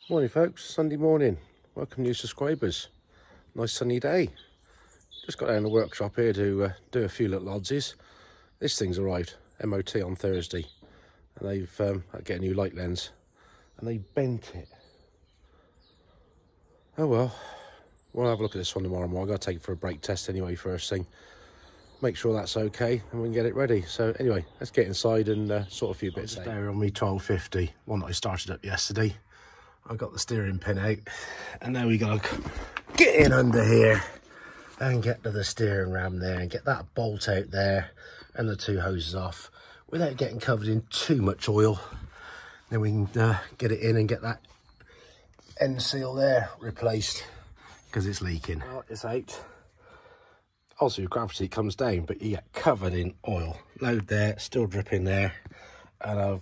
Morning folks, Sunday morning. Welcome new subscribers. Nice sunny day. Just got down the workshop here to do a few little oddsies. This thing's arrived, MOT on Thursday. And they've get a new light lens. And they bent it. Oh well, we'll have a look at this one tomorrow morning. I've got to take it for a brake test anyway first thing. Make sure that's okay and we can get it ready. So anyway, let's get inside and sort a few bits out. There on me 1250, one that I started up yesterday. I got the steering pin out and now we gotta get in under here and get to the steering ram there and get that bolt out there and the two hoses off without getting covered in too much oil. Then we can get it in and get that end seal there replaced because it's leaking. Well, it's out. Also your gravity comes down but you get covered in oil. Load there, still dripping there, and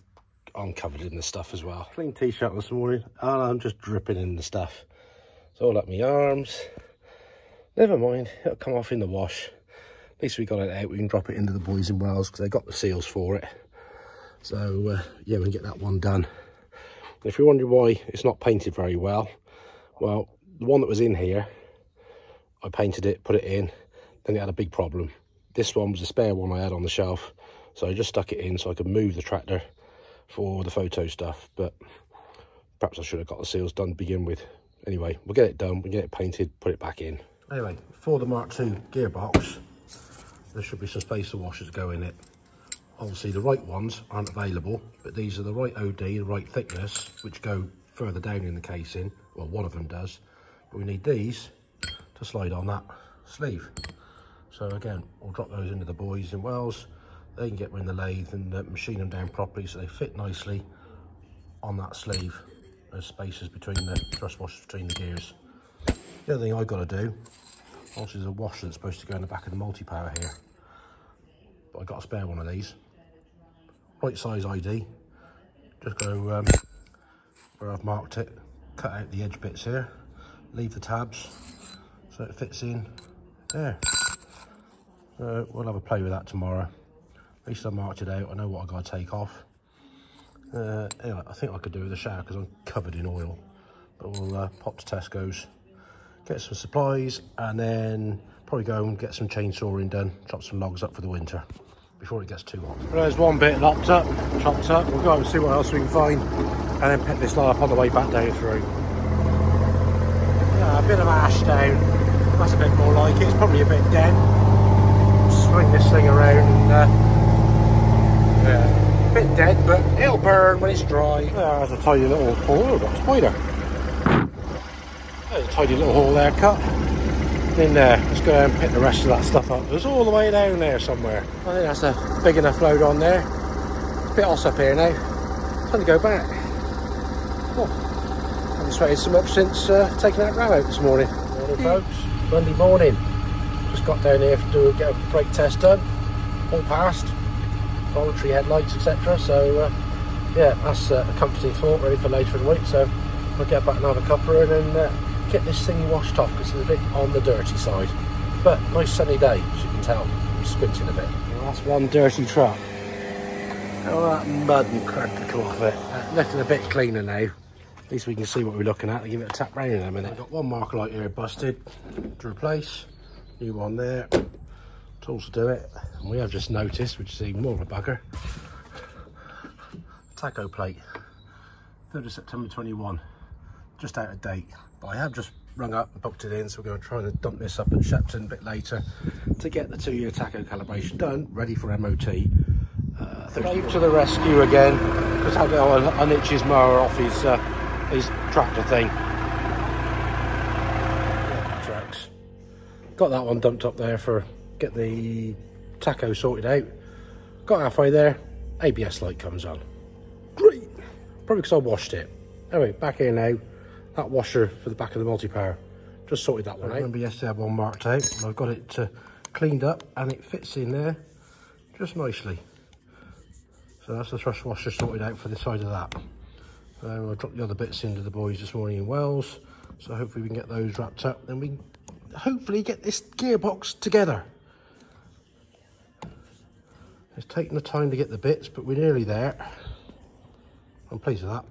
I'm covered in the stuff as well. Clean t-shirt this morning and I'm just dripping in the stuff. It's all up my arms. Never mind, it'll come off in the wash. At least we got it out, we can drop it into the boys in Wales because they got the seals for it. So yeah, we can get that one done. If you're wondering why it's not painted very well, well, the one that was in here, I painted it, put it in, then it had a big problem. This one was a spare one I had on the shelf, so I just stuck it in so I could move the tractor for the photo stuff, but perhaps I should have got the seals done to begin with. Anyway, we'll get it done, we'll get it painted, put it back in. Anyway, for the Mark II gearbox, there should be some spacer washers go in it. Obviously the right ones aren't available, but these are the right OD, the right thickness, which go further down in the casing. Well, one of them does, but we need these to slide on that sleeve. So again, we'll drop those into the boys in Wales. They can get them in the lathe and machine them down properly so they fit nicely on that sleeve. There's spaces between the thrust washers between the gears. The other thing I've got to do, obviously there's a washer that's supposed to go in the back of the multi-power here. But I got a spare one of these. Right size ID. Just go where I've marked it, cut out the edge bits here, leave the tabs so it fits in there. We'll have a play with that tomorrow. At least I marked it out, I know what I've got to take off. Anyway, I think I could do with a shower because I'm covered in oil. But we'll pop to Tesco's, get some supplies, and then probably go and get some chainsawing done, chop some logs up for the winter before it gets too hot. Well, there's one bit chopped up. We'll go and see what else we can find and then pick this lot up on the way back down through. Yeah, a bit of ash down. That's a bit more like it. It's probably a bit dead. Swing this thing around and yeah, a bit dead, but it'll burn when it's dry. There's a tiny little hole. Oh, got a spider. There's a tiny little hole there cut. In there, let's go down and pick the rest of that stuff up. There's all the way down there somewhere. I think that's a big enough load on there. It's a bit hot up here now. Time to go back. Oh, haven't sweated so much since taking that ram out this morning. Morning folks, Monday morning. Just got down here to get a brake test done. All passed. Voluntary headlights, etc. So yeah, that's a comforting thought, ready for later in the week. So I'll get back and have a cuppa and then get this thing washed off because it's a bit on the dirty side. But nice sunny day, as you can tell. I'm squinting a bit. Well, that's one dirty truck. All that mud and crap to come off it. Looking a bit cleaner now. At least we can see what we're looking at. I'll give it a tap round in a minute. I've got one marker light here busted to replace. New one there. Tools to do it. And we have just noticed, which is even more of a bugger, tacho plate. 3rd of September 21. Just out of date. But I have just rung up and booked it in, so we're going to try to dump this up at Shepton a bit later to get the 2-year tacho calibration done, ready for MOT. Dave to the rescue again. Just had to unhitch his mower off his tractor thing. Tracks. Got that one dumped up there for get the tacho sorted out. Got halfway there, ABS light comes on. Great. Probably because I washed it. Anyway, back here now. That washer for the back of the multi-power. Just sorted that one out. I remember yesterday I had one marked out, but I've got it cleaned up and it fits in there just nicely. So that's the thrust washer sorted out for the side of that. So I'll drop the other bits into the boys this morning in Wales. So hopefully we can get those wrapped up. Then we can hopefully get this gearbox together. It's taken the time to get the bits, but we're nearly there. I'm pleased with that,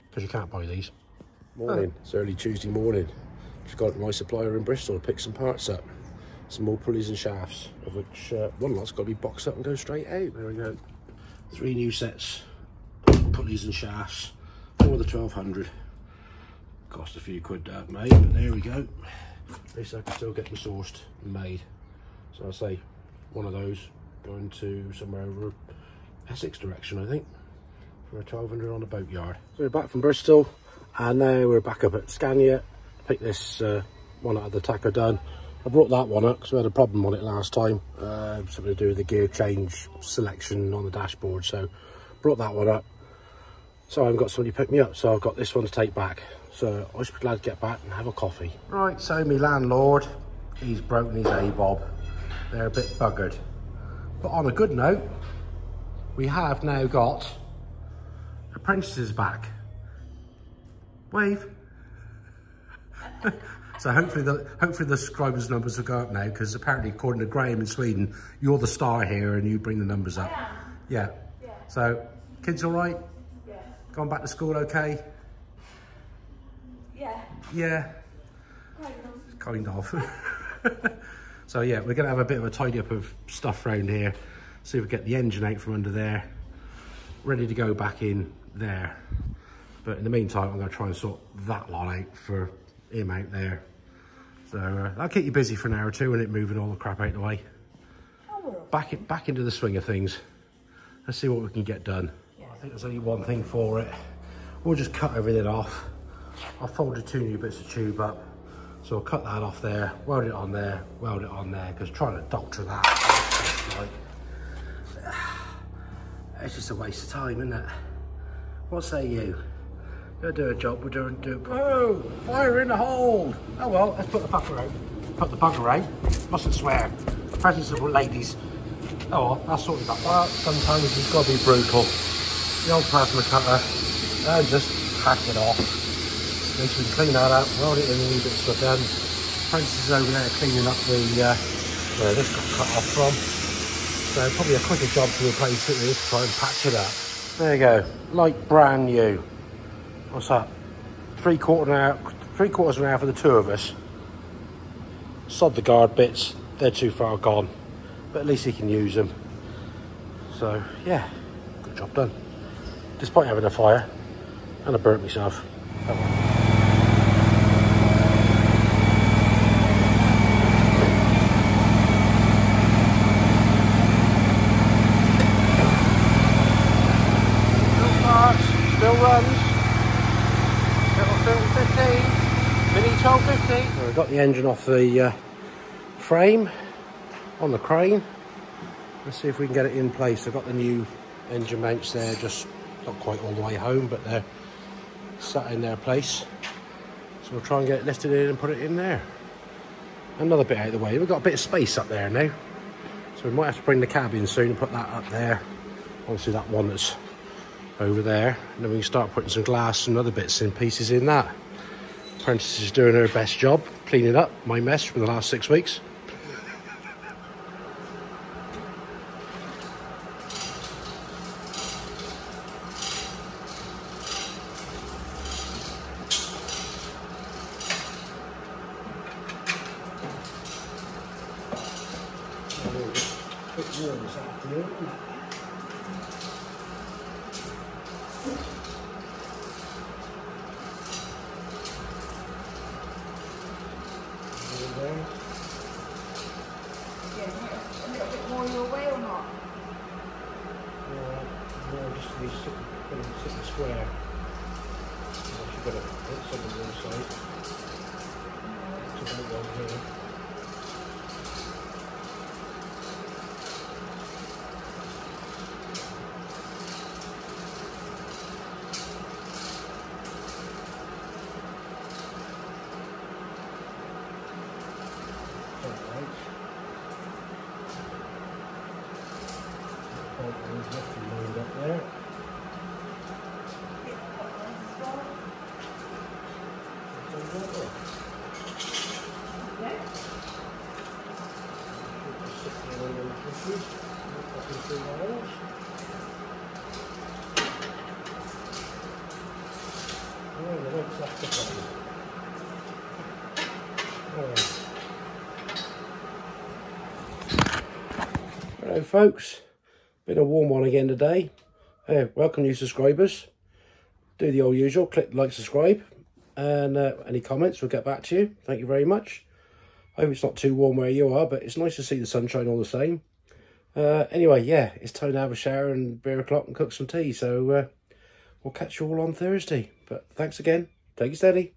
because you can't buy these. Morning, it's early Tuesday morning. Just got my supplier in Bristol to pick some parts up. Some more pulleys and shafts, of which one lot's got to be boxed up and go straight out. There we go. 3 new sets of pulleys and shafts for the 1200. Cost a few quid to have made, but there we go. At least I can still get them sourced and made. So I'll say one of those going to somewhere over Essex direction, I think, for a 1200 on the boatyard. So we're back from Bristol, and now we're back up at Scania. Pick this one out of the taco done. I brought that one up because we had a problem on it last time, something to do with the gear change selection on the dashboard. So brought that one up. So I haven't got somebody to pick me up, so I've got this one to take back. So I should be glad to get back and have a coffee. Right, so my landlord, he's broken his A-bob. They're a bit buggered. But on a good note, we have now got Apprentices back. Wave. So hopefully the subscribers numbers will go up now, because apparently according to Graham in Sweden, you're the star here and you bring the numbers up. Yeah. So kids all right? Yeah. Going back to school okay? Yeah. Yeah. Kind of. So yeah, we're gonna have a bit of a tidy up of stuff around here. See if we get the engine out from under there, ready to go back in there. But in the meantime, I'm gonna try and sort that lot out for him out there. So I'll keep you busy for an hour or two and it moving all the crap out the way. Back into the swing of things. Let's see what we can get done. Yeah. I think there's only one thing for it. We'll just cut everything off. I'll fold the 2 new bits of tube up. So I'll cut that off there, weld it on there, because trying to doctor that, like, it's just a waste of time, isn't it? What say you? Go do a job, we'll do it properly. Oh, fire in the hold! Oh well, let's put the fucker out. Put the bugger out. Mustn't swear. Presence of ladies. Oh well, that's sorted out. Well, sometimes you've got to be brutal. The old plasma cutter, and just hack it off. At least we can clean that up, weld it in a wee bit so done. Apprentice is over there cleaning up where this got cut off from. So probably a quicker job to replace it with, try and patch it up. There you go, like brand new. What's that? 3/4 of an hour for the 2 of us. Sod the guard bits, they're too far gone, but at least he can use them. So yeah, good job done. Despite having a fire, and I burnt myself. Still runs. Little 15, mini 1250. So we've got the engine off the frame on the crane. Let's see if we can get it in place. I've got the new engine mounts there, just not quite all the way home, but they're sat in their place. So we'll try and get it lifted in and put it in there. Another bit out of the way. We've got a bit of space up there now. So we might have to bring the cab in soon and put that up there. Obviously that one that's over there, and then we can start putting some glass and other bits and pieces in that. Apprentice is doing her best job cleaning up my mess from the last 6 weeks. A bit warm this afternoon. Yeah, a little bit more your way or not? No, just to be sitting square. You've got to hit something on the side. It's about one here. Up there. That's the problem. Hello folks, been a warm one again today. Welcome new subscribers. Do the old usual, click like, subscribe, and any comments we'll get back to you. Thank you very much. I hope it's not too warm where you are, but it's nice to see the sunshine all the same. Anyway, yeah, it's time to have a shower and beer o'clock and cook some tea, so we'll catch you all on Thursday. But thanks again, take it steady.